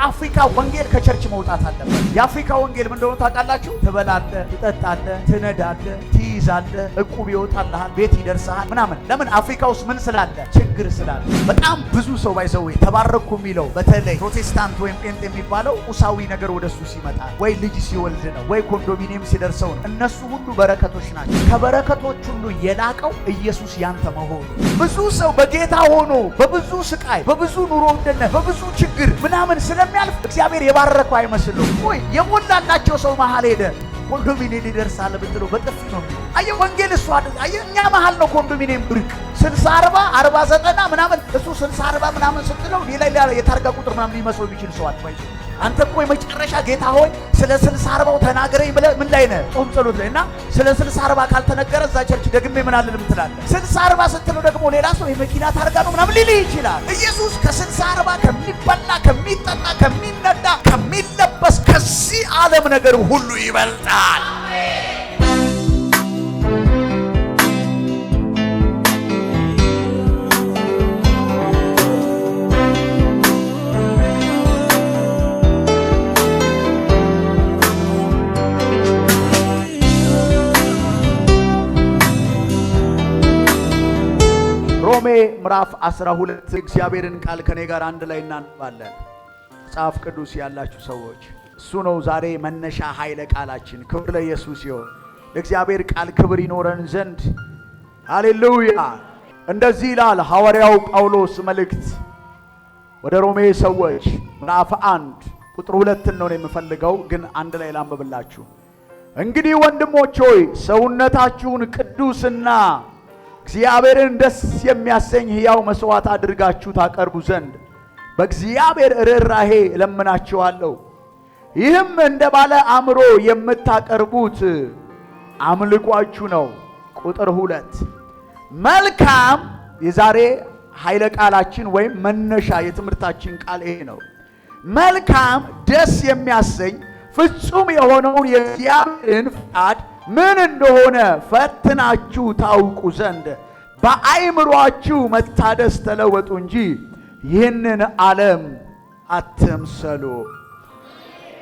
የአፍሪካ ወንጌል ከቸርች መውጣት አለበት። የአፍሪካ ወንጌል ምን እንደሆነ ታውቃላችሁ? ትበላለህ፣ ትጠጣለህ፣ ትነዳለህ፣ ትይዛለህ፣ ዕቁብ ይወጣልሃል፣ ቤት ይደርሳል ምናምን። ለምን? አፍሪካ ውስጥ ምን ስላለ? ችግር ስላለ። በጣም ብዙ ሰው ባይዘው ተባረኩ የሚለው በተለይ ፕሮቴስታንት ወይም ጴንጤ የሚባለው ቁሳዊ ነገር ወደሱ ሲመጣ ወይ ልጅ ሲወልድ ነው ወይ ኮንዶሚኒየም ሲደርሰው ነው። እነሱ ሁሉ በረከቶች ናቸው። ከበረከቶች ሁሉ የላቀው ኢየሱስ ያንተ መሆኑ። ብዙ ሰው በጌታ ሆኖ በብዙ ስቃይ፣ በብዙ ኑሮ ውድነት፣ በብዙ ችግር ምናምን ስለሚያልፍ እግዚአብሔር የባረከው አይመስልም። ወይ የሞላላቸው ሰው መሃል ሄደ ኮንዶሚኒየም ይደርሳል ብትለው በጥፍ ነው። አየህ ወንጌል እሱ አይደል? አየህ እኛ መሃል ነው ኮንዶሚኒየም ብርቅ 60 40 40 90 ምናምን እሱ 60 40 ምናምን ስትለው ሌላ የታርጋ ቁጥር ምናምን ሊመስለው የሚችል ሰው አትባይሱ። አንተ እኮ የመጨረሻ ጌታ ሆይ ስለ 60 40 ተናገረኝ ብለህ ምን ላይ ነህ? ጾም ጸሎት ላይ እና ስለ 60 40 ካልተነገረ እዛ ቸርች ደግሜ ምን አልልም ትላለህ። 60 40 ስትለው ደግሞ ሌላ ሰው የመኪና ታርጋ ነው ምናምን ሊል ይችላል። ኢየሱስ ከ60 40 ከሚበላ ከሚጠጣ ከሚነዳ ከሚለበስ ከዚህ ዓለም ነገር ሁሉ ይበልጣል። ሮሜ ምዕራፍ 12 እግዚአብሔርን ቃል ከኔ ጋር አንድ ላይ እናነባለን። መጽሐፍ ቅዱስ ያላችሁ ሰዎች እሱ ነው ዛሬ መነሻ ኃይለ ቃላችን። ክብር ለኢየሱስ ይሁን። ለእግዚአብሔር ቃል ክብር ይኖረን ዘንድ ሃሌሉያ። እንደዚህ ይላል ሐዋርያው ጳውሎስ መልእክት ወደ ሮሜ ሰዎች ምዕራፍ 1 ቁጥር 2 ነው የምፈልገው፣ ግን አንድ ላይ ላንብብላችሁ። እንግዲህ ወንድሞች ሆይ ሰውነታችሁን ቅዱስና እግዚአብሔርን ደስ የሚያሰኝ ሕያው መስዋዕት አድርጋችሁ ታቀርቡ ዘንድ በእግዚአብሔር ርኅራኄ እለምናችኋለሁ። ይህም እንደ ባለ አእምሮ የምታቀርቡት አምልኳችሁ ነው። ቁጥር 2 መልካም። የዛሬ ኃይለ ቃላችን ወይም መነሻ የትምህርታችን ቃል ይሄ ነው። መልካም ደስ የሚያሰኝ ፍጹም የሆነውን የእግዚአብሔርን ፈቃድ ምን እንደሆነ ፈትናችሁ ታውቁ ዘንድ በአእምሮአችሁ መታደስ ተለወጡ እንጂ ይህንን ዓለም አትምሰሉ።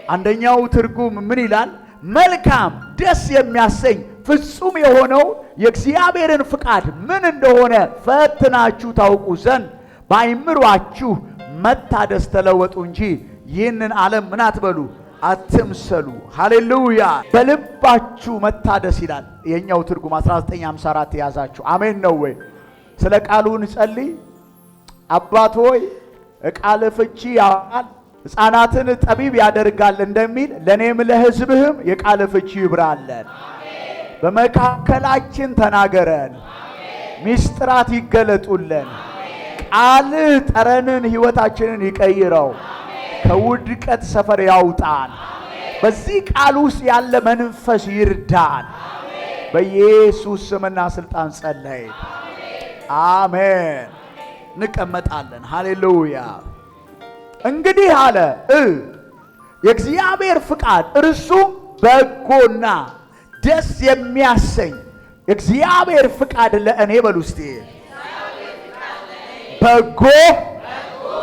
አንደኛው ትርጉም ምን ይላል? መልካም ደስ የሚያሰኝ ፍጹም የሆነው የእግዚአብሔርን ፍቃድ ምን እንደሆነ ፈትናችሁ ታውቁ ዘንድ በአእምሮአችሁ መታደስ ተለወጡ እንጂ ይህንን ዓለም ምን አትበሉ አትምሰሉ። ሃሌሉያ። በልባችሁ መታደስ ይላል የኛው ትርጉም 1954 ያዛችሁ። አሜን ነው ወይ? ስለ ቃሉ እንጸልይ። አባት ሆይ ቃል ፍቺ ያውቃል ሕፃናትን ጠቢብ ያደርጋል እንደሚል ለኔም ለሕዝብህም የቃል ፍቺ ይብራለን። በመካከላችን ተናገረን። ሚስጥራት ይገለጡልን። ቃል ጠረንን ሕይወታችንን ይቀይረው። ከውድቀት ሰፈር ያውጣን። በዚህ ቃል ውስጥ ያለ መንፈስ ይርዳን። በኢየሱስ ስምና ስልጣን ጸለይ። አሜን። እንቀመጣለን። ሃሌሉያ። እንግዲህ አለ የእግዚአብሔር ፍቃድ እርሱም በጎና ደስ የሚያሰኝ የእግዚአብሔር ፍቃድ ለእኔ በሉ እስቲ በጎ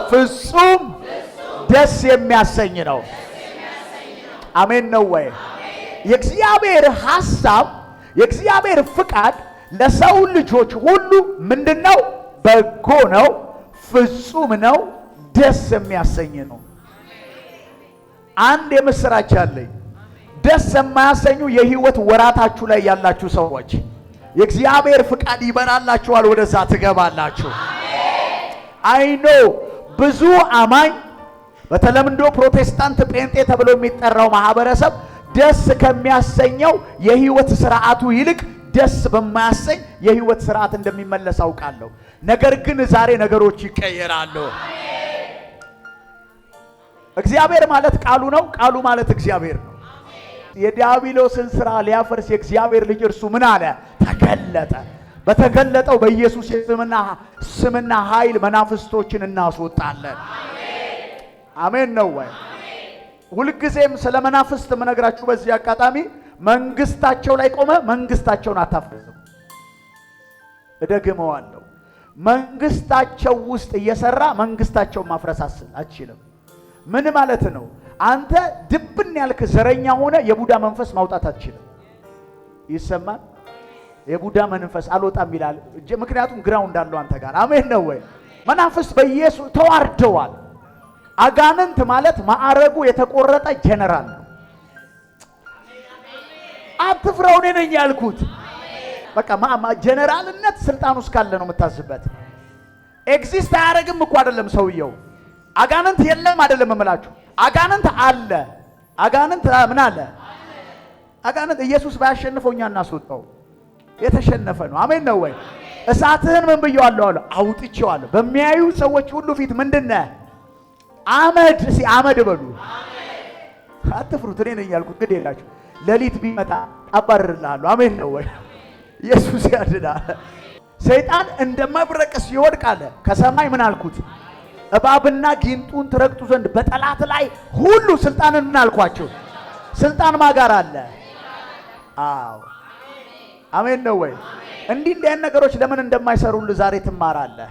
ፍጹም ደስ የሚያሰኝ ነው። አሜን ነው ወይ? የእግዚአብሔር ሐሳብ የእግዚአብሔር ፍቃድ ለሰው ልጆች ሁሉ ምንድነው? በጎ ነው፣ ፍጹም ነው፣ ደስ የሚያሰኝ ነው። አንድ የምስራች አለኝ። ደስ የማያሰኙ የህይወት ወራታችሁ ላይ ያላችሁ ሰዎች የእግዚአብሔር ፍቃድ ይበራላችኋል፣ ወደዛ ትገባላችሁ። አይኖ ብዙ አማኝ በተለምዶ ፕሮቴስታንት ጴንጤ ተብሎ የሚጠራው ማህበረሰብ ደስ ከሚያሰኘው የህይወት ስርዓቱ ይልቅ ደስ በማያሰኝ የህይወት ስርዓት እንደሚመለስ አውቃለሁ። ነገር ግን ዛሬ ነገሮች ይቀየራሉ። እግዚአብሔር ማለት ቃሉ ነው፣ ቃሉ ማለት እግዚአብሔር ነው። የዲያብሎስን ስራ ሊያፈርስ የእግዚአብሔር ልጅ እርሱ ምን አለ? ተገለጠ። በተገለጠው በኢየሱስ ስምና ኃይል መናፍስቶችን እናስወጣለን። አሜን ነው ወይ? ሁልጊዜም ስለ መናፍስት መነግራችሁ በዚህ አጋጣሚ መንግስታቸው ላይ ቆመ መንግስታቸውን አታፍርም። እደግመዋለሁ። መንግስታቸው ውስጥ እየሰራ መንግስታቸውን ማፍረስ አትችልም። ምን ማለት ነው? አንተ ድብን ያልክ ዘረኛ ሆነ የቡዳ መንፈስ ማውጣት አትችልም። ይሰማል? የቡዳ መንፈስ አልወጣም ይላል። ምክንያቱም ግራውንድ አለው አንተ ጋር። አሜን ነው ወይ? መናፍስት በኢየሱስ ተዋርደዋል። አጋንንት ማለት ማዕረጉ የተቆረጠ ጀነራል ነው። አትፍራው፣ እኔ ነኝ ያልኩት። በቃ ጀነራልነት ስልጣን ውስጥ ካለ ነው የምታዝበት። ኤግዚስት አያደርግም እኮ አይደለም ሰውየው። አጋንንት የለም አይደለም እምላችሁ፣ አጋንንት አለ። አጋንንት ምን አለ? አጋንንት ኢየሱስ ባያሸንፈው እኛ እናስወጣው። የተሸነፈ ነው። አሜን ነው ወይ? እሳትህን ምን ብየዋለሁ አለ? አውጥቼዋለሁ። በሚያዩ ሰዎች ሁሉ ፊት ምንድነህ? አመድ። እስኪ አመድ በሉ። አትፍሩት፣ እኔ ነኝ ያልኩት። ግድ የላችሁ። ሌሊት ቢመጣ አባርርልሃለሁ። አሜን ነው ወይ? ኢየሱስ ያድናል። ሰይጣን እንደ መብረቅስ ይወድቃል። ከሰማይ ምን አልኩት? እባብና ጊንጡን ትረግጡ ዘንድ በጠላት ላይ ሁሉ ስልጣንን ምን አልኳቸው? ስልጣን ማጋር አለ። አዎ አሜን ነው ወይ? እንዲህ አይነት ነገሮች ለምን እንደማይሰሩልህ ዛሬ ትማራለህ።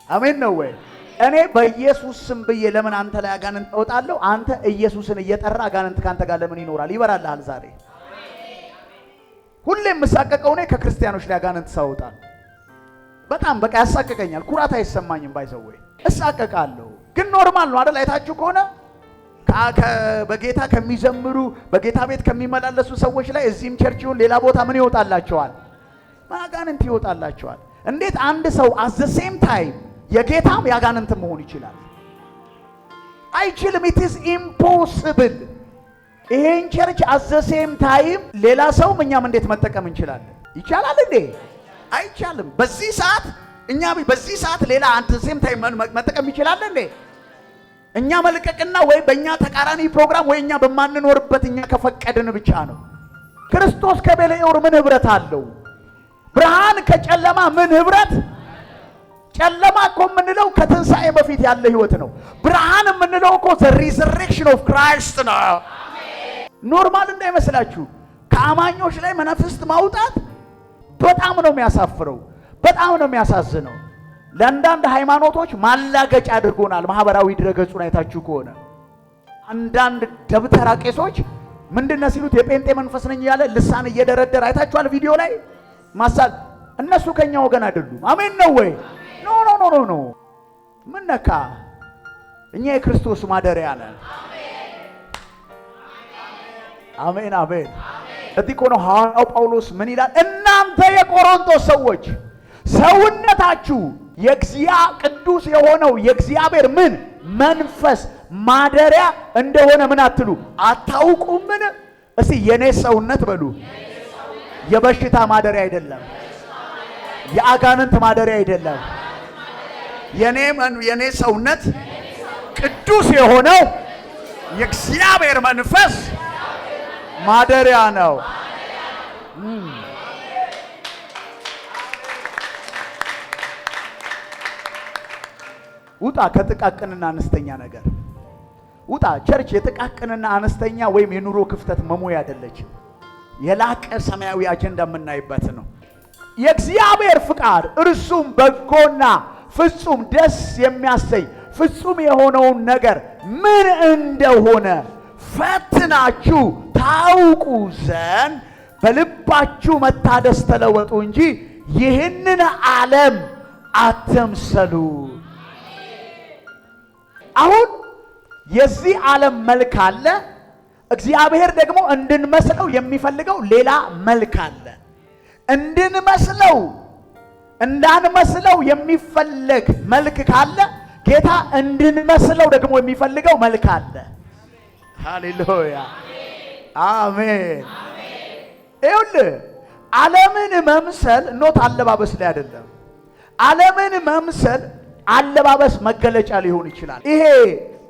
አሜን ነው ወይ? እኔ በኢየሱስ ስም ብዬ ለምን አንተ ላይ አጋንንት እወጣለሁ? አንተ ኢየሱስን እየጠራ አጋንንት ካንተ ጋር ለምን ይኖራል? ይበራልሃል ዛሬ። ሁሌም የምሳቀቀው እኔ ከክርስቲያኖች ላይ አጋንንት ሳወጣ በጣም በቃ ያሳቀቀኛል። ኩራት አይሰማኝም። ባይዘወይ እሳቀቃለሁ፣ ግን ኖርማል ነው አይደል? አይታችሁ ከሆነ በጌታ ከሚዘምሩ በጌታ ቤት ከሚመላለሱ ሰዎች ላይ እዚህም ቸርችውን ሌላ ቦታ ምን ይወጣላቸዋል? አጋንንት ይወጣላቸዋል። እንዴት አንድ ሰው at the same time የጌታም ያጋንንት መሆን ይችላል? አይችልም። it is impossible። ይሄን ቸርች at the same time ሌላ ሰውም እኛም እንዴት መጠቀም እንችላለን? ይቻላል እንዴ? አይቻልም። በዚህ ሰዓት እኛ በዚህ ሰዓት ሌላ at the same time መጠቀም ይችላል እንዴ? እኛ መልቀቅና ወይ በእኛ ተቃራኒ ፕሮግራም ወይ እኛ በማንኖርበት እኛ ከፈቀድን ብቻ ነው። ክርስቶስ ከቤልኤል ምን ህብረት አለው? ብርሃን ከጨለማ ምን ህብረት? ጨለማ እኮ የምንለው ከትንሣኤ በፊት ያለ ህይወት ነው። ብርሃን የምንለው እኮ the resurrection of Christ ነው። ኖርማል እንዳይመስላችሁ። ከአማኞች ላይ መናፍስት ማውጣት በጣም ነው የሚያሳፍረው፣ በጣም ነው የሚያሳዝነው። ለአንዳንድ ሃይማኖቶች ማላገጫ አድርጎናል። ማህበራዊ ድረገጹን አይታችሁ ከሆነ አንዳንድ ደብተራ ቄሶች ምንድነው ሲሉት የጴንጤ መንፈስ ነኝ ያለ ልሳን እየደረደረ አይታችኋል ቪዲዮ ላይ ማሳል። እነሱ ከኛ ወገን አይደሉም። አሜን ነው ወይ? ኖ ኖ ኖ ኖ ኖ። ምን ነካ? እኛ የክርስቶስ ማደሪያ ነን። አሜን አሜን። እዚህ እኮ ነው ሐዋርያው ጳውሎስ ምን ይላል? እናንተ የቆሮንቶስ ሰዎች ሰውነታችሁ ቅዱስ የሆነው የእግዚአብሔር ምን መንፈስ ማደሪያ እንደሆነ ምን አትሉ አታውቁምን? እስቲ የኔ ሰውነት በሉ። የበሽታ ማደሪያ አይደለም፣ የአጋንንት ማደሪያ አይደለም። የኔ ሰውነት ቅዱስ የሆነው የእግዚአብሔር መንፈስ ማደሪያ ነው። ውጣ ከጥቃቅንና አነስተኛ ነገር ውጣ። ቸርች የጥቃቅንና አነስተኛ ወይም የኑሮ ክፍተት መሞያ አይደለችም። የላቀ ሰማያዊ አጀንዳ የምናይበት ነው። የእግዚአብሔር ፍቃድ እርሱም በጎና ፍጹም ደስ የሚያሰኝ ፍጹም የሆነውን ነገር ምን እንደሆነ ፈትናችሁ ታውቁ ዘንድ በልባችሁ መታደስ ተለወጡ እንጂ ይህንን ዓለም አትምሰሉ። አሁን የዚህ ዓለም መልክ አለ። እግዚአብሔር ደግሞ እንድንመስለው የሚፈልገው ሌላ መልክ አለ። እንዳንመስለው የሚፈልግ መልክ ካለ ጌታ እንድንመስለው ደግሞ የሚፈልገው መልክ አለ። ሃሌሉያ አሜን። ይኸውልህ ዓለምን መምሰል ኖት አለባበስ ላይ አይደለም። ዓለምን መምሰል አለባበስ መገለጫ ሊሆን ይችላል። ይሄ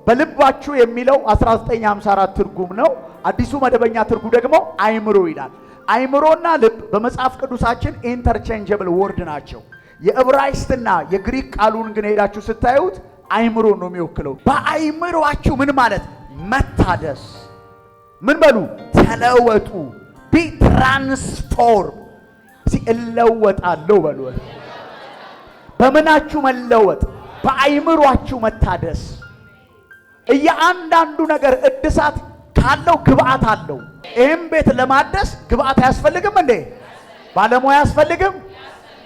በልባችሁ የሚለው 1954 ትርጉም ነው። አዲሱ መደበኛ ትርጉም ደግሞ አይምሮ ይላል። አይምሮና ልብ በመጽሐፍ ቅዱሳችን ኢንተርቼንጀብል ወርድ ናቸው። የዕብራይስጥና የግሪክ ቃሉን ግን ሄዳችሁ ስታዩት አይምሮ ነው የሚወክለው። በአይምሮአችሁ ምን ማለት መታደስ፣ ምን በሉ ተለወጡ፣ ቢ ትራንስፎርም። እለወጣለሁ በሉ። በምናችሁ መለወጥ? በአይምሮአችሁ መታደስ። እያንዳንዱ ነገር እድሳት ካለው ግብአት አለው። ይህም ቤት ለማደስ ግብአት አያስፈልግም እንዴ? ባለሙያ አያስፈልግም?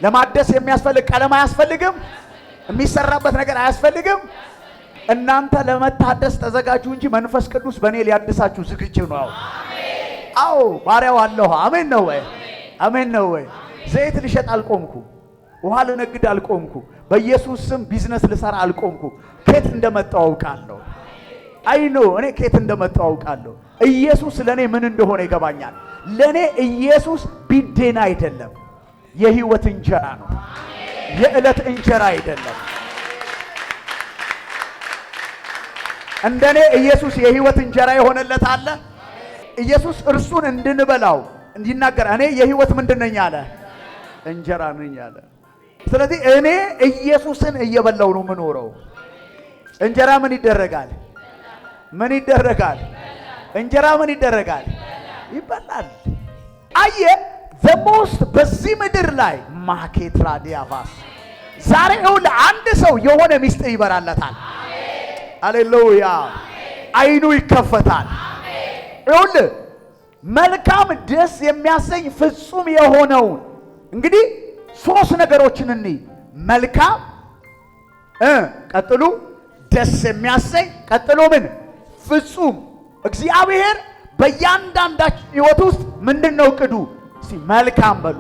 ለማደስ የሚያስፈልግ ቀለም አያስፈልግም? የሚሰራበት ነገር አያስፈልግም? እናንተ ለመታደስ ተዘጋጁ እንጂ መንፈስ ቅዱስ በእኔ ሊያድሳችሁ ዝግጁ ነው። አዎ ባሪያው አለሁ። አሜን ነው ወይ? አሜን ነው ወይ? ዘይት ልሸጥ አልቆምኩ፣ ውሃ ልነግድ አልቆምኩ፣ በኢየሱስ ስም ቢዝነስ ልሰራ አልቆምኩ። ከየት እንደመጣው አውቃለሁ። አይኖ እኔ ከየት እንደመጣው አውቃለሁ። ኢየሱስ ለኔ ምን እንደሆነ ይገባኛል። ለኔ ኢየሱስ ቢዴና አይደለም፣ የህይወት እንጀራ ነው። የዕለት እንጀራ አይደለም። እንደኔ ኢየሱስ የህይወት እንጀራ የሆነለት አለ። ኢየሱስ እርሱን እንድንበላው እንዲናገር እኔ የህይወት ምንድነኝ አለ? እንጀራ ነኝ አለ። ስለዚህ እኔ ኢየሱስን እየበላው ነው የምኖረው። እንጀራ ምን ይደረጋል? ምን ይደረጋል? እንጀራ ምን ይደረጋል? ይበላል። አየ ዘሞስት በዚህ ምድር ላይ ማኬትራ ዲያቫስ ዛሬ አንድ ሰው የሆነ ሚስጥር ይበራለታል። ሃሌሉያ! አይኑ ይከፈታል። ይኸውልህ መልካም ደስ የሚያሰኝ ፍጹም የሆነውን እንግዲህ ሶስት ነገሮችን እንይ። መልካም ቀጥሎ ደስ የሚያሰኝ ቀጥሎ ምን? ፍጹም። እግዚአብሔር በእያንዳንዳችን ህይወት ውስጥ ምንድነው እቅዱ? እስቲ መልካም በሉ፣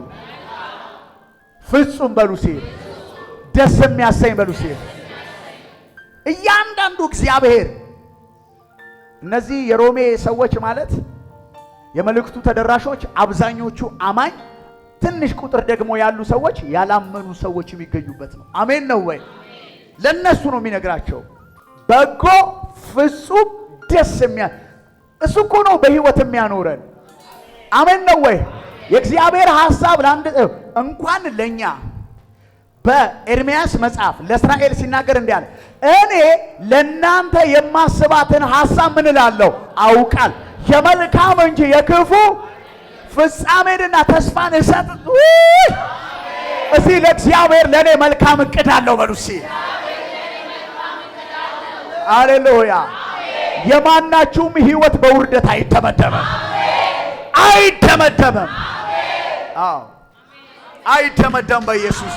ፍጹም በሉ፣ ደስ የሚያሰኝ በሉ። እያንዳንዱ እግዚአብሔር እነዚህ የሮሜ ሰዎች ማለት የመልእክቱ ተደራሾች አብዛኞቹ አማኝ፣ ትንሽ ቁጥር ደግሞ ያሉ ሰዎች ያላመኑ ሰዎች የሚገኙበት ነው። አሜን ነው ወይ? ለነሱ ነው የሚነግራቸው። በጎ ፍጹም ደስ እሱ እኮ ነው በህይወት የሚያኖረን። አሜን ነው ወይ? የእግዚአብሔር ሐሳብ ለአንድ እንኳን ለኛ በኤርምያስ መጽሐፍ ለእስራኤል ሲናገር እንዲህ አለ፣ እኔ ለናንተ የማስባትን ሐሳብ ምን እላለሁ አውቃል፣ የመልካም እንጂ የክፉ ፍጻሜንና ተስፋን እሰጥ። እዚህ ለእግዚአብሔር ለኔ መልካም እቅድ አለው በሉ። ሃሌሉያ! የማናችሁም ህይወት በውርደት አይደመደምም፣ አይደመደምም። አዎ አይደመደም በኢየሱስ።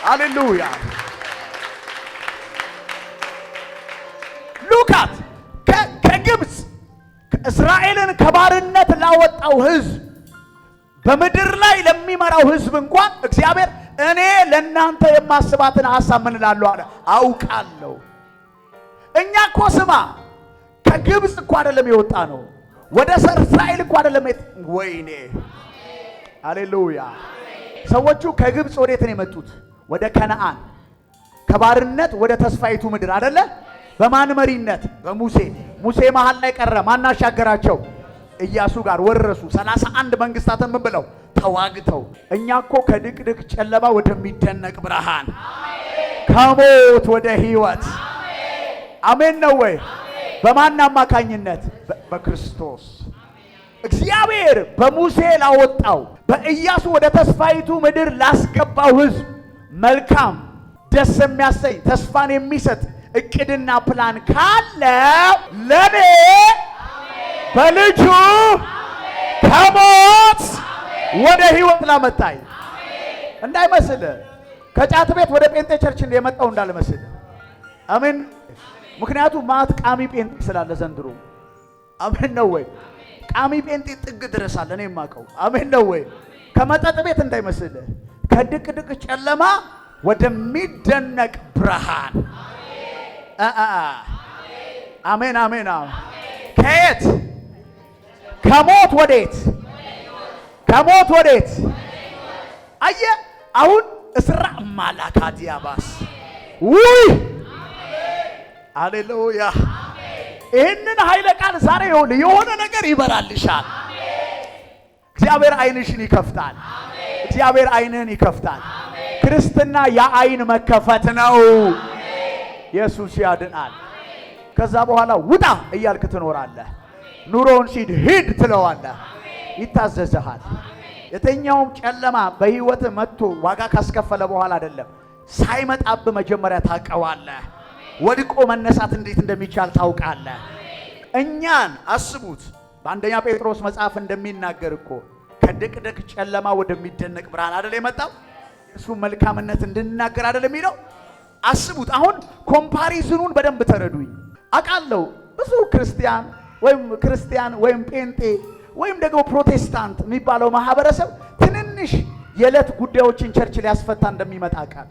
ሃሌሉያ! ሉቃት ከግብፅ እስራኤልን ከባርነት ላወጣው ህዝብ በምድር ላይ ለሚመራው ህዝብ እንኳን እግዚአብሔር እኔ ለናንተ የማስባትን ሐሳብ ምን እላለሁ አለ አውቃለሁ። እኛ እኮ ስማ ከግብፅ እኮ አይደለም የወጣ ነው፣ ወደ እስራኤል እኮ አይደለም። ወይኔ ሃሌሉያ! ሰዎቹ ከግብፅ ወዴት ነው የመጡት? ወደ ከነዓን፣ ከባርነት ወደ ተስፋይቱ ምድር አይደለ? በማን መሪነት? በሙሴ። ሙሴ መሃል ላይ ቀረ። ማን አሻገራቸው? ኢያሱ ጋር ወረሱ። 31 መንግስታትን ምን ብለው ተዋግተው። እኛ እኮ ከድቅድቅ ጨለማ ወደሚደነቅ ብርሃን፣ ከሞት ወደ ህይወት። አሜን ነው ወይ? በማን አማካኝነት? በክርስቶስ። እግዚአብሔር በሙሴ ላወጣው በኢያሱ ወደ ተስፋይቱ ምድር ላስገባው ህዝብ መልካም ደስ የሚያሰኝ ተስፋን የሚሰጥ እቅድና ፕላን ካለ ለኔ በልጁ ከሞት ወደ ህይወት ላመጣኝ እንዳይመስል፣ ከጫት ቤት ወደ ጴንጤ ቸርች የመጣው እንዳልመስል። አሜን። ምክንያቱም ማት ቃሚ ጴንጤ ስላለ ዘንድሮ። አሜን ነው ወይ? ቃሚ ጴንጤ ጥግ ድረሳል እኔ የማውቀው። አሜን ነው ወይ? ከመጠጥ ቤት እንዳይመስል፣ ከድቅድቅ ጨለማ ወደሚደነቅ ብርሃን። አሜን አሜን። ከየት? ከሞት ወዴት? ከሞት ወዴት? አየ አሁን እስራ ማላካዲያባስ ውይ ሃሌሉያ! ይህንን ኃይለ ቃል ዛሬ የሆነ ነገር ይበራልሻል። እግዚአብሔር አይንሽን ይከፍታል። እግዚአብሔር አይንህን ይከፍታል። ክርስትና የአይን መከፈት ነው። ኢየሱስ ያድናል። ከዛ በኋላ ውጣ እያልክ ትኖራለህ። ኑሮውን ሲድ ሂድ ትለዋለህ። ይታዘዝሃል። የትኛውም ጨለማ በህይወት መጥቶ ዋጋ ካስከፈለ በኋላ አይደለም፣ ሳይመጣብ መጀመሪያ ታቀዋለህ። ወድቆ መነሳት እንዴት እንደሚቻል ታውቃለህ። እኛን አስቡት። በአንደኛ ጴጥሮስ መጽሐፍ እንደሚናገር እኮ ከድቅድቅ ጨለማ ወደሚደነቅ ብርሃን አይደል የመጣው? እሱ መልካምነት እንድንናገር አይደል የሚለው? አስቡት። አሁን ኮምፓሪዝኑን በደንብ ተረዱኝ። አውቃለሁ ብዙ ክርስቲያን ወይም ጴንጤ ወይም ደግሞ ፕሮቴስታንት የሚባለው ማህበረሰብ ትንንሽ የዕለት ጉዳዮችን ቸርች ሊያስፈታ እንደሚመጣ ቃል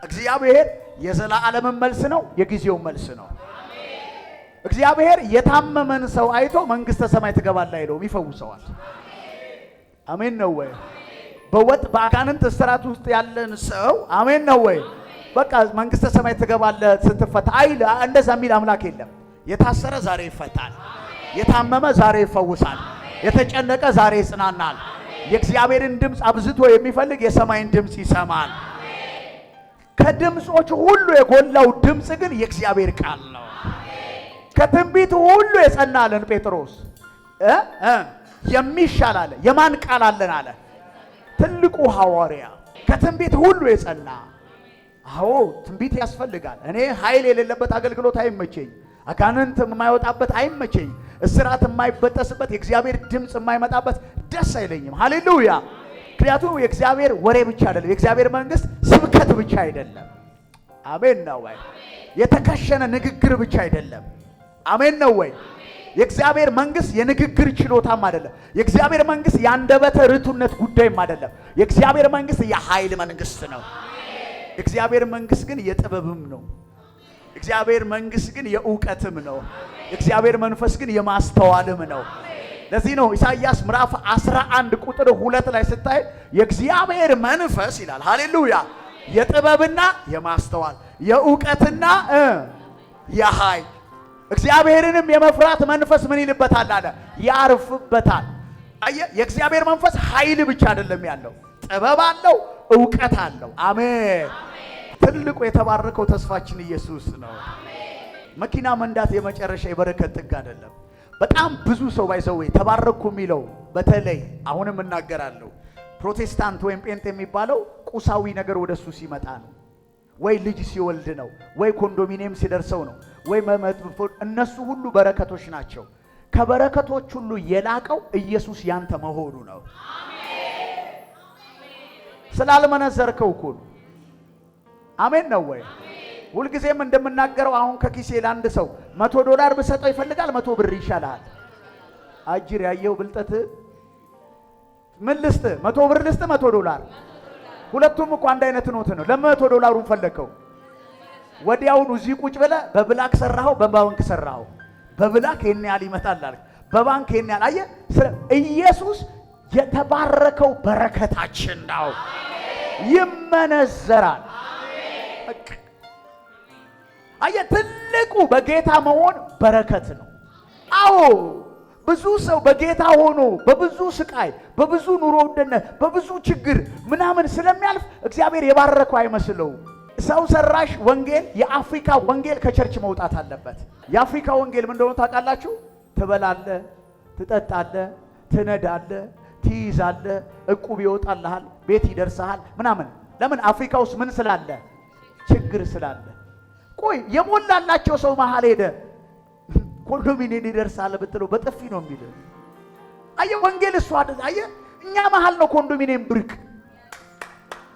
እግዚአብሔር የዘላለምን መልስ ነው፣ የጊዜው መልስ ነው። እግዚአብሔር የታመመን ሰው አይቶ መንግስተ ሰማይ ትገባለህ አይለውም፣ ይፈውሰዋል። አሜን ነው ወይ? በአጋንንት እስራት ውስጥ ያለን ሰው አሜን ነው ወይ? በቃ መንግስተ ሰማይ ትገባለህ ስትፈታ አይል። እንደዛ የሚል አምላክ የለም። የታሰረ ዛሬ ይፈታል፣ የታመመ ዛሬ ይፈውሳል፣ የተጨነቀ ዛሬ ይጽናናል። የእግዚአብሔርን ድምፅ አብዝቶ የሚፈልግ የሰማይን ድምፅ ይሰማል። ከድምጾች ሁሉ የጎላው ድምፅ ግን የእግዚአብሔር ቃል ነው። ከትንቢት ሁሉ የጸናለን ጴጥሮስ የሚሻል አለ። የማን ቃል አለን አለ? ትልቁ ሐዋርያ ከትንቢት ሁሉ የጸና። አዎ ትንቢት ያስፈልጋል። እኔ ኃይል የሌለበት አገልግሎት አይመቸኝ፣ አጋንንት የማይወጣበት አይመቸኝ፣ እስራት የማይበጠስበት የእግዚአብሔር ድምፅ የማይመጣበት ደስ አይለኝም። ሃሌሉያ። ምክንያቱም የእግዚአብሔር ወሬ ብቻ አይደለም፣ የእግዚአብሔር መንግስት ስብከት ብቻ አይደለም። አሜን ነው ወይ? የተከሸነ ንግግር ብቻ አይደለም። አሜን ነው ወይ? የእግዚአብሔር መንግስት የንግግር ችሎታም አይደለም። የእግዚአብሔር መንግስት የአንደበተ ርቱዕነት ጉዳይም አይደለም። የእግዚአብሔር መንግስት የኃይል መንግስት ነው። የእግዚአብሔር መንግስት ግን የጥበብም ነው። የእግዚአብሔር መንግስት ግን የእውቀትም ነው። የእግዚአብሔር መንፈስ ግን የማስተዋልም ነው። ለዚህ ነው ኢሳይያስ ምዕራፍ 11 ቁጥር 2 ላይ ስታይ የእግዚአብሔር መንፈስ ይላል። ሃሌሉያ። የጥበብና የማስተዋል የእውቀትና የኃይል እግዚአብሔርንም የመፍራት መንፈስ ምን ይልበታል አለ? ያርፍበታል። የእግዚአብሔር መንፈስ ኃይል ብቻ አይደለም ያለው፣ ጥበብ አለው፣ እውቀት አለው። አሜን። ትልቁ የተባረከው ተስፋችን ኢየሱስ ነው። መኪና መንዳት የመጨረሻ የበረከት ጥግ አይደለም። በጣም ብዙ ሰው ባይዘው ተባረኩ የሚለው በተለይ አሁንም እናገራለሁ፣ ፕሮቴስታንት ወይም ጴንጤ የሚባለው ቁሳዊ ነገር ወደሱ ሲመጣ ነው። ወይ ልጅ ሲወልድ ነው፣ ወይ ኮንዶሚኒየም ሲደርሰው ነው፣ ወይ እነሱ ሁሉ በረከቶች ናቸው። ከበረከቶች ሁሉ የላቀው ኢየሱስ ያንተ መሆኑ ነው። ስላልመነዘርከው እኮ ነው። አሜን ነው ወይ? ሁልጊዜም እንደምናገረው አሁን ከኪሴ ለአንድ ሰው $100 ብሰጠው ይፈልጋል፣ 100 ብር ይሻላል። አጅር ያየው ብልጠት ምን ልስጥ? 100 ብር ልስጥ? $100? ሁለቱም እኮ አንድ አይነት ኖት ነው። $100 ፈለከው? ወዲያውኑ እዚህ ቁጭ ብለህ በብላክ ሰራኸው፣ በባንክ ሰራኸው። በብላክ የኔ ያህል ይመጣል አልክ፣ በባንክ የኔ ያህል። አየህ፣ ኢየሱስ የተባረከው በረከታችን ነው። ይመነዘራል። አየህ፣ ትልቁ በጌታ መሆን በረከት ነው። አዎ ብዙ ሰው በጌታ ሆኖ በብዙ ስቃይ፣ በብዙ ኑሮ ውድነት፣ በብዙ ችግር ምናምን ስለሚያልፍ እግዚአብሔር የባረከው አይመስለውም። ሰው ሰራሽ ወንጌል፣ የአፍሪካ ወንጌል ከቸርች መውጣት አለበት። የአፍሪካ ወንጌል ምን እንደሆነ ታውቃላችሁ? ትበላለህ፣ ትጠጣለህ፣ ትነዳለህ፣ ትይዛለህ፣ እቁብ ይወጣልሃል፣ ቤት ይደርስሃል ምናምን። ለምን? አፍሪካ ውስጥ ምን ስላለ? ችግር ስላለ። ቆይ የሞላላቸው ሰው መሃል ሄደ ኮንዶሚኒየም ይደርሳል ብትለው በጥፊ ነው የሚል። አየህ ወንጌል እሱ አይደል? አየህ እኛ መሃል ነው ኮንዶሚኒየም ብርቅ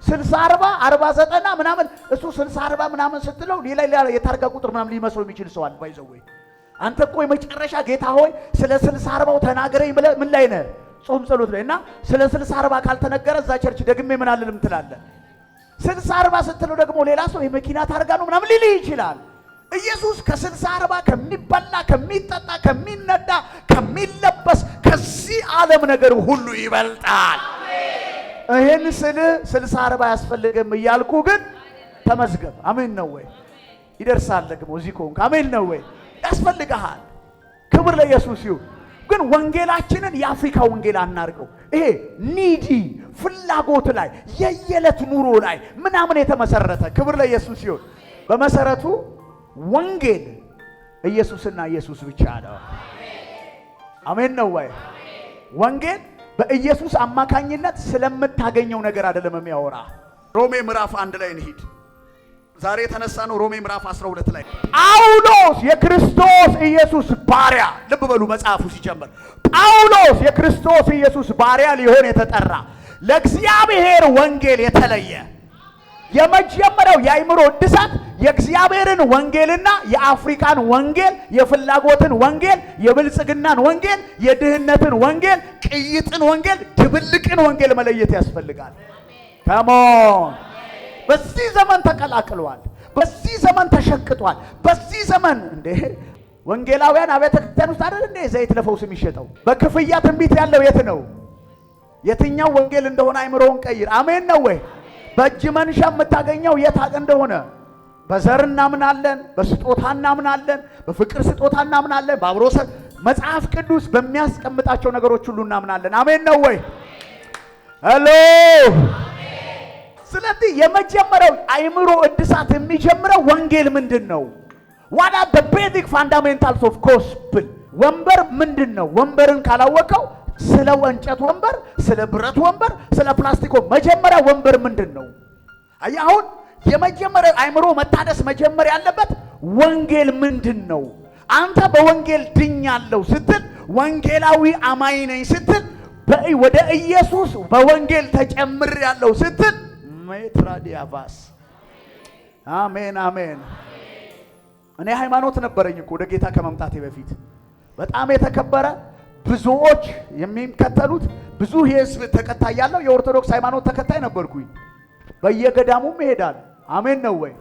60 40 90 ምናምን። እሱ 60 40 ምናምን ስትለው ሌላ የታርጋ ቁጥር ምናምን ሊመስለው የሚችል ሰው አለ። ባይዘው ወይ አንተ እኮ የመጨረሻ ጌታ ሆይ ስለ 60 40 ተናገረኝ ብለህ ምን ላይ ነህ? ጾም ጸሎት ላይ እና ስለ 60 40 ካልተነገረ እዛ ቸርች ደግሜ ምን አልልም ትላለህ። 60 40 ስትለው ደግሞ ሌላ ሰው የመኪና ታርጋ ነው ምናምን ሊል ይችላል። ኢየሱስ ከ60 40 ከሚበላ ከሚጠጣ ከሚነዳ ከሚለበስ ከዚህ ዓለም ነገር ሁሉ ይበልጣል። ይሄን ስል 60 40 ያስፈልግም እያልኩ ግን ተመዝገብ። አሜን ነው ወይ? ይደርሳል ደግሞ እዚህ ኮንክ። አሜን ነው ወይ? ያስፈልግሃል። ክብር ለኢየሱስ ይሁን። ግን ወንጌላችንን የአፍሪካ ወንጌል አናርገው። ይሄ ኒዲ ፍላጎት ላይ የየለት ኑሮ ላይ ምናምን የተመሰረተ። ክብር ለኢየሱስ ይሁን። በመሰረቱ ወንጌል ኢየሱስና ኢየሱስ ብቻ ነው። አሜን ነው ወይ? ወንጌል በኢየሱስ አማካኝነት ስለምታገኘው ነገር አይደለም የሚያወራ። ሮሜ ምዕራፍ 1 ላይ እንሂድ። ዛሬ የተነሳ ነው ሮሜ ምዕራፍ 12 ላይ ጳውሎስ የክርስቶስ ኢየሱስ ባሪያ፣ ልብ በሉ መጽሐፉ ሲጀምር ጳውሎስ የክርስቶስ ኢየሱስ ባሪያ ሊሆን የተጠራ ለእግዚአብሔር ወንጌል የተለየ የመጀመሪያው የአእምሮ እድሳት የእግዚአብሔርን ወንጌልና የአፍሪካን ወንጌል፣ የፍላጎትን ወንጌል፣ የብልጽግናን ወንጌል፣ የድህነትን ወንጌል፣ ቅይጥን ወንጌል፣ ድብልቅን ወንጌል መለየት ያስፈልጋል። ከሞን በዚህ ዘመን ተቀላቅሏል። በዚህ ዘመን ተሸቅጧል። በዚህ ዘመን እንዴ ወንጌላውያን አብያተ ክርስቲያን ውስጥ አይደል እንዴ ዘይት ለፈውስ የሚሸጠው? በክፍያ ትንቢት ያለው የት ነው? የትኛው ወንጌል እንደሆነ አእምሮውን ቀይር። አሜን ነው ወይ? በእጅ መንሻ የምታገኘው የት እንደሆነ በዘር እናምናለን፣ በስጦታ እናምናለን፣ በፍቅር ስጦታ እናምናለን፣ በአብሮሰ መጽሐፍ ቅዱስ በሚያስቀምጣቸው ነገሮች ሁሉ እናምናለን። አሜን ነው ወይ? ሄሎ። ስለዚህ የመጀመሪያው አእምሮ እድሳት የሚጀምረው ወንጌል ምንድን ነው? what are the basic fundamentals of gospel? ወንበር ምንድን ነው? ወንበርን ካላወቀው ስለ ወንጨት ወንበር፣ ስለ ብረት ወንበር፣ ስለ ፕላስቲክ መጀመሪያ ወንበር ምንድን ነው? አሁን የመጀመሪያው አእምሮ መታደስ መጀመር ያለበት ወንጌል ምንድን ነው? አንተ በወንጌል ድኛለሁ ስትል፣ ወንጌላዊ አማኝ ነኝ ስትል፣ ወደ ኢየሱስ በወንጌል ተጨምር ያለው ስትል ሜትራዲያቫስ አሜን አሜን። እኔ ሃይማኖት ነበረኝ እኮ ወደ ጌታ ከመምጣቴ በፊት በጣም የተከበረ ብዙዎች የሚከተሉት ብዙ የህዝብ ተከታይ ያለው የኦርቶዶክስ ሃይማኖት ተከታይ ነበርኩኝ። በየገዳሙም ይሄዳል። አሜን ነው ወይ?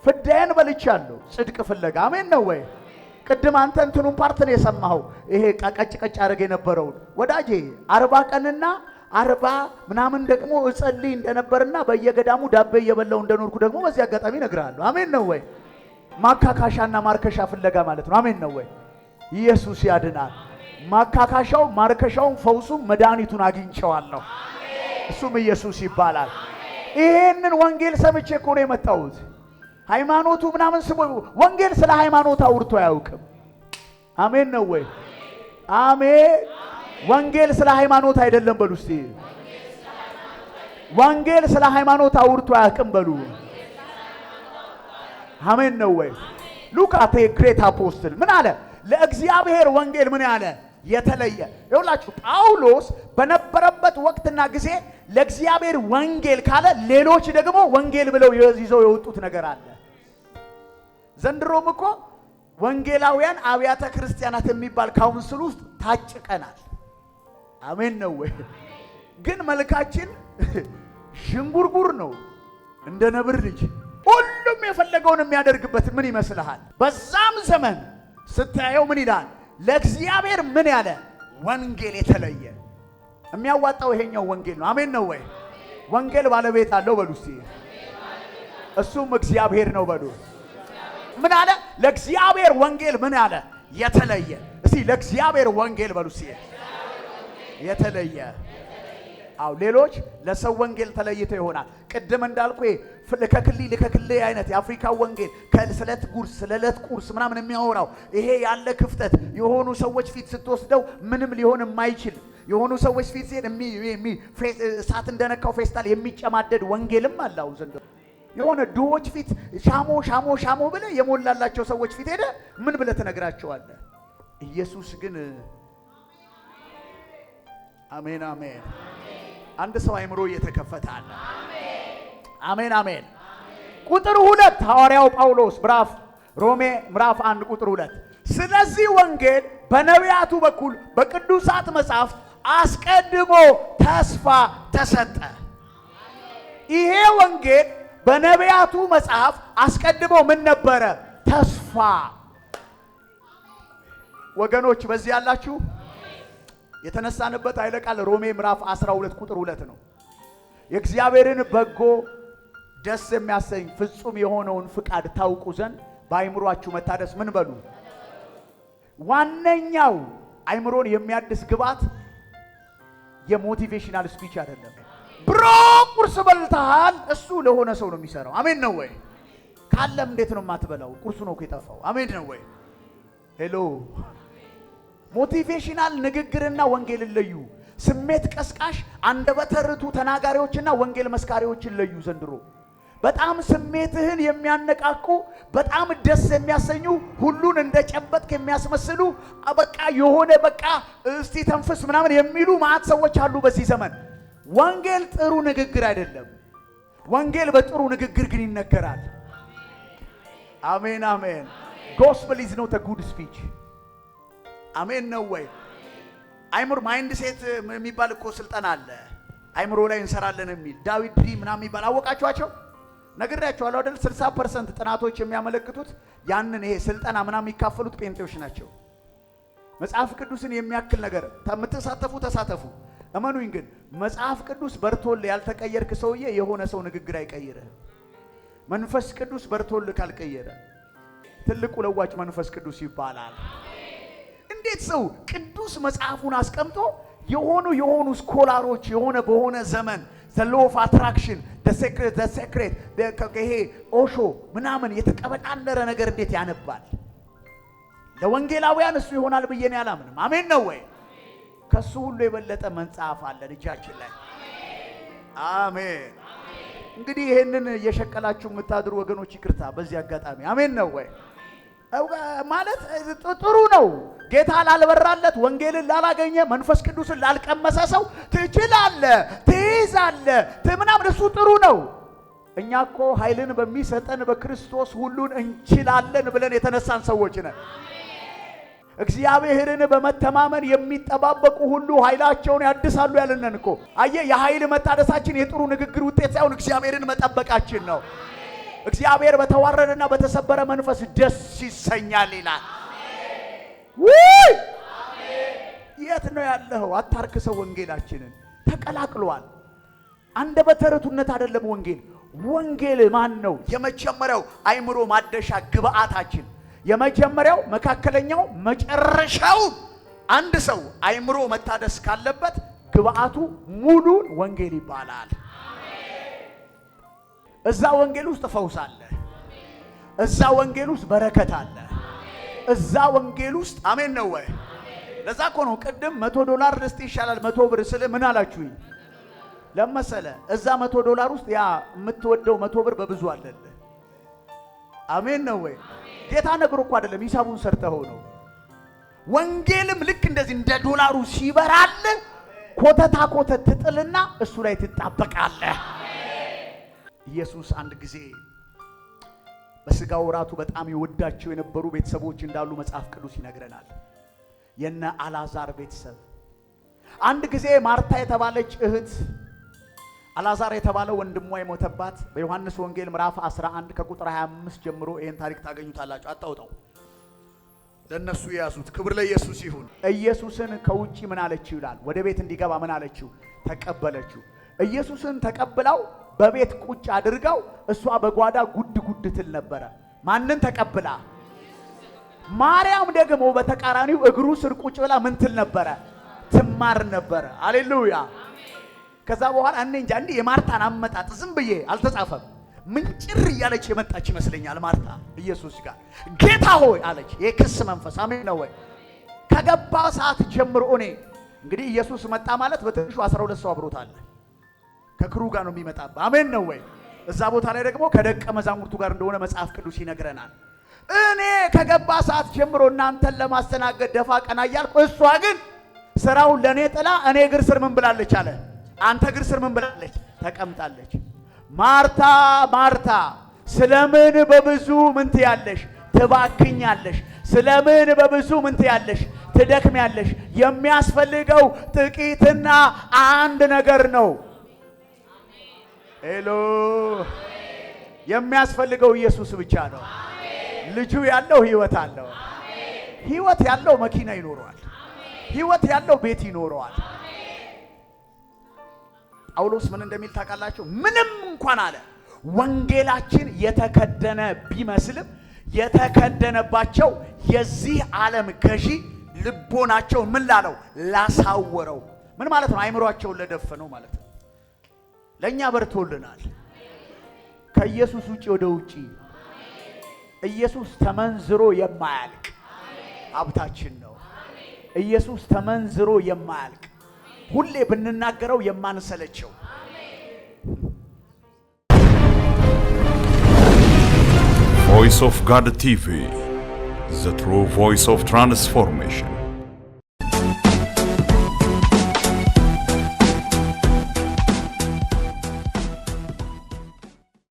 ፍዳዬን በልቻለሁ ጽድቅ ፍለጋ። አሜን ነው ወይ? ቅድም አንተ እንትኑን ፓርት ነው የሰማኸው። ይሄ ቀጭ ቀጭ አድርገ የነበረውን ወዳጄ 40 ቀንና 40 ምናምን ደግሞ እጸልይ እንደነበርና በየገዳሙ ዳቤ እየበላው እንደኖርኩ ደግሞ በዚህ አጋጣሚ እነግርሃለሁ። አሜን ነው ወይ? ማካካሻና ማርከሻ ፍለጋ ማለት ነው። አሜን ነው ወይ? ኢየሱስ ያድናል። ማካካሻው ማርከሻውን ፈውሱም መድኃኒቱን አግኝቼዋለሁ። እሱም ኢየሱስ ይባላል። ይሄንን ወንጌል ሰምቼ እኮ ነው የመጣሁት። ሃይማኖቱ ምናምን ስሙ ወንጌል ስለ ሃይማኖት አውርቶ አያውቅም። አሜን ነው ወይ? አሜን። ወንጌል ስለ ሃይማኖት አይደለም በሉ እስቲ። ወንጌል ስለ ሃይማኖት አውርቶ አያውቅም በሉ። አሜን ነው ወይ? ሉክ አት ኤ ግሬት አፖስትል ምን አለ? ለእግዚአብሔር ወንጌል ምን ያለ የተለየ። ይኸውላችሁ ጳውሎስ በነበረበት ወቅትና ጊዜ ለእግዚአብሔር ወንጌል ካለ ሌሎች ደግሞ ወንጌል ብለው ይዘው የወጡት ነገር አለ። ዘንድሮም እኮ ወንጌላውያን አብያተ ክርስቲያናት የሚባል ካውንስል ውስጥ ታጭቀናል። አሜን ነው ወይ? ግን መልካችን ሽንጉርጉር ነው እንደ ነብር ልጅ። ሁሉም የፈለገውን የሚያደርግበት ምን ይመስልሃል? በዛም ዘመን ስታየው ምን ይላል? ለእግዚአብሔር ምን ያለ ወንጌል የተለየ የሚያዋጣው ይሄኛው ወንጌል ነው። አሜን ነው ወይ? ወንጌል ባለቤት አለው በሉ እስቲ። እሱም እግዚአብሔር ነው በሉ። ምን አለ? ለእግዚአብሔር ወንጌል ምን ያለ የተለየ። እስቲ ለእግዚአብሔር ወንጌል በሉ እስቲ። የተለየ። አው ሌሎች ለሰው ወንጌል ተለይተው ይሆናል። ቅድም እንዳልኩ ልከክልይ አይነት የአፍሪካ ወንጌል ከስለት ጉርስ ስለለት ቁርስ ምናምን የሚያወራው ይሄ ያለ ክፍተት የሆኑ ሰዎች ፊት ስትወስደው ምንም ሊሆን የማይችል የሆኑ ሰዎች ፊት ሲል እሳት እንደነካው ፌስታል የሚጨማደድ ወንጌልም አለው ዘንድ የሆነ ድሆች ፊት ሻሞ ብለ የሞላላቸው ሰዎች ፊት ሄደ ምን ብለ ትነግራቸዋለህ? ኢየሱስ ግን አሜን አሜን። አንድ ሰው አይምሮ እየተከፈተ አለ። አሜን አሜን። ቁጥር 2 ሐዋርያው ጳውሎስ ሮሜ ምዕራፍ 1 ቁጥር 2 ስለዚህ ወንጌል በነቢያቱ በኩል በቅዱሳት መጻሕፍት አስቀድሞ ተስፋ ተሰጠ። ይሄ ወንጌል በነቢያቱ መጽሐፍ አስቀድሞ ምን ነበረ? ተስፋ። ወገኖች በዚህ ያላችሁ የተነሳንበት ኃይለ ቃል ሮሜ ምዕራፍ 12 ቁጥር 2 ነው። የእግዚአብሔርን በጎ ደስ የሚያሰኝ ፍጹም የሆነውን ፍቃድ ታውቁ ዘንድ በአይምሮአችሁ መታደስ ምን በሉ። ዋነኛው አይምሮን የሚያድስ ግባት የሞቲቬሽናል ስፒች አይደለም። ብሮ ቁርስ በልተሃል፣ እሱ ለሆነ ሰው ነው የሚሰራው። አሜን ነው ወይ? ካለም እንዴት ነው የማትበላው? ቁርሱ ነው የጠፋው። አሜን ነው ወይ? ሄሎ። ሞቲቬሽናል ንግግርና ወንጌል ለዩ። ስሜት ቀስቃሽ አንደበተ ርቱዕ ተናጋሪዎችና ወንጌል መስካሪዎችን ለዩ። ዘንድሮ በጣም ስሜትህን የሚያነቃቁ በጣም ደስ የሚያሰኙ ሁሉን እንደጨበጥክ የሚያስመስሉ በቃ የሆነ በቃ እስቲ ተንፍስ ምናምን የሚሉ ማዕት ሰዎች አሉ በዚህ ዘመን። ወንጌል ጥሩ ንግግር አይደለም። ወንጌል በጥሩ ንግግር ግን ይነገራል። አሜን አሜን። ጎስፐል ኢዝ ኖት አ ጉድ ስፒች። አሜን ነው ወይ? አይምሮ ማይንድ ሴት የሚባል እኮ ስልጠና አለ። አይምሮ ላይ እንሰራለን የሚል ዳዊት ድሪም ምናምን የሚባል አወቃችኋቸው? ነግሬያችኋለሁ አይደል? 60% ጥናቶች የሚያመለክቱት ያንን ይሄ ስልጠና ምናምን የሚካፈሉት ጴንጤዎች ናቸው። መጽሐፍ ቅዱስን የሚያክል ነገር የምትሳተፉ ተሳተፉ። እመኑኝ ግን መጽሐፍ ቅዱስ በርቶል ያልተቀየርክ ሰውዬ የሆነ ሰው ንግግር አይቀይርህ። መንፈስ ቅዱስ በርቶል ካልቀየረ ትልቁ ለዋጭ መንፈስ ቅዱስ ይባላል። እንዴት ሰው ቅዱስ መጽሐፉን አስቀምጦ የሆኑ ስኮላሮች የሆነ በሆነ ዘመን the law of attraction the secret ይሄ ኦሾ ምናምን የተቀበጣለረ ነገር እንዴት ያነባል? ለወንጌላውያን እሱ ይሆናል ብዬ ነው ያላምንም። አሜን ነው ወይ? ከሱ ሁሉ የበለጠ መጽሐፍ አለ እጃችን ላይ። አሜን። እንግዲህ ይሄንን እየሸቀላችሁ የምታድሩ ወገኖች ይቅርታ በዚህ አጋጣሚ። አሜን ነው ወይ? ማለት ጥሩ ነው። ጌታ ላልበራለት ወንጌልን ላላገኘ መንፈስ ቅዱስን ላልቀመሰ ሰው ትችላለህ፣ ትይዛለህ ምናምን እሱ ጥሩ ነው። እኛ እኮ ኃይልን በሚሰጠን በክርስቶስ ሁሉን እንችላለን ብለን የተነሳን ሰዎች ነን። እግዚአብሔርን በመተማመን የሚጠባበቁ ሁሉ ኃይላቸውን ያድሳሉ ያለንን እኮ። አየህ፣ የኃይል መታደሳችን የጥሩ ንግግር ውጤት ሳይሆን እግዚአብሔርን መጠበቃችን ነው። እግዚአብሔር በተዋረደና በተሰበረ መንፈስ ደስ ይሰኛል ይላል። አሜን። የት ነው ያለው? አታርክሰው። ወንጌላችንን ተቀላቅሏል። አንደበተ ርቱዕነት አይደለም ወንጌል። ወንጌል ማን ነው? የመጀመሪያው አይምሮ ማደሻ ግብአታችን፣ የመጀመሪያው መካከለኛው መጨረሻው። አንድ ሰው አይምሮ መታደስ ካለበት ግብአቱ ሙሉ ወንጌል ይባላል። እዛ ወንጌል ውስጥ ፈውስ አለ። እዛ ወንጌል ውስጥ በረከት አለ። እዛ ወንጌል ውስጥ አሜን ነው ወይ? ለዛ እኮ ነው ቅድም $100 ልስጥ ይሻላል 100 ብር ስለ ምን አላችሁኝ? ለመሰለ እዛ $100 ውስጥ ያ የምትወደው 100 ብር በብዙ አለለ። አሜን ነው ወይ? ጌታ ነግሮ እኮ አይደለም፣ ሂሳቡን ሰርተው ነው። ወንጌልም ልክ እንደዚህ እንደ ዶላሩ ሲበራል ኮተታ ኮተት ትጥልና እሱ ላይ ትጣበቃለህ። ኢየሱስ አንድ ጊዜ በስጋው ወራቱ በጣም ይወዳቸው የነበሩ ቤተሰቦች እንዳሉ መጽሐፍ ቅዱስ ይነግረናል። የነ አላዛር ቤተሰብ አንድ ጊዜ ማርታ የተባለች እህት አላዛር የተባለው ወንድሟ የሞተባት በዮሐንስ ወንጌል ምዕራፍ 11 ከቁጥር 25 ጀምሮ ይሄን ታሪክ ታገኙታላችሁ። አጣውጣው ለነሱ ያዙት። ክብር ለኢየሱስ ይሁን። ኢየሱስን ከውጪ ምን አለችው ይላል? ወደ ቤት እንዲገባ ምን አለችው? ተቀበለችው። ኢየሱስን ተቀብላው በቤት ቁጭ አድርጋው እሷ በጓዳ ጉድ ጉድ ትል ነበረ። ማንን ተቀብላ? ማርያም ደግሞ በተቃራኒው እግሩ ስር ቁጭ ብላ ምን ትል ነበረ? ትማር ነበረ። ሃሌሉያ። ከዛ በኋላ እኔ እንጃ እንዲህ የማርታን አመጣጥ ዝም ብዬ አልተጻፈም። ምንጭር እያለች የመጣች ይመስለኛል ማርታ ኢየሱስ ጋር። ጌታ ሆይ አለች። የክስ መንፈስ አሜን ነው ወይ? ከገባ ሰዓት ጀምሮ እኔ እንግዲህ ኢየሱስ መጣ ማለት በትንሹ 12 ሰው አብሮታል። ከክሩ ጋር ነው የሚመጣው። አሜን ነው ወይ? እዛ ቦታ ላይ ደግሞ ከደቀ መዛሙርቱ ጋር እንደሆነ መጽሐፍ ቅዱስ ይነግረናል። እኔ ከገባ ሰዓት ጀምሮ እናንተን ለማስተናገድ ደፋ ቀና እያልኩ፣ እሷ ግን ስራውን ለኔ ጥላ እኔ እግር ስር ምን ብላለች አለ? አንተ እግር ስር ምን ብላለች? ተቀምጣለች። ማርታ ማርታ ስለምን በብዙ ምን ትያለሽ? ትባክኛለሽ። ስለምን በብዙ ምን ትያለሽ? ትደክሚያለሽ። የሚያስፈልገው ጥቂትና አንድ ነገር ነው። ሄሎ፣ የሚያስፈልገው ኢየሱስ ብቻ ነው። ልጁ ያለው ህይወት አለው። ህይወት ያለው መኪና ይኖረዋል። ህይወት ያለው ቤት ይኖረዋል። ጳውሎስ ምን እንደሚል ታውቃላችሁ? ምንም እንኳን አለ ወንጌላችን የተከደነ ቢመስልም የተከደነባቸው የዚህ ዓለም ገዢ ልቦናቸው ምን ላለው? ላሳወረው። ምን ማለት ነው? አይምሮአቸውን ለደፈነው ማለት ነው። ለኛ በርቶልናል። ከኢየሱስ ውጪ ወደ ውጪ ኢየሱስ ተመንዝሮ የማያልቅ ሀብታችን ነው። ኢየሱስ ተመንዝሮ የማያልቅ ሁሌ ብንናገረው የማንሰለቸው ቮይስ ኦፍ ጋድ ቲቪ ዘ ትሩ ቮይስ ኦፍ ትራንስፎርሜሽን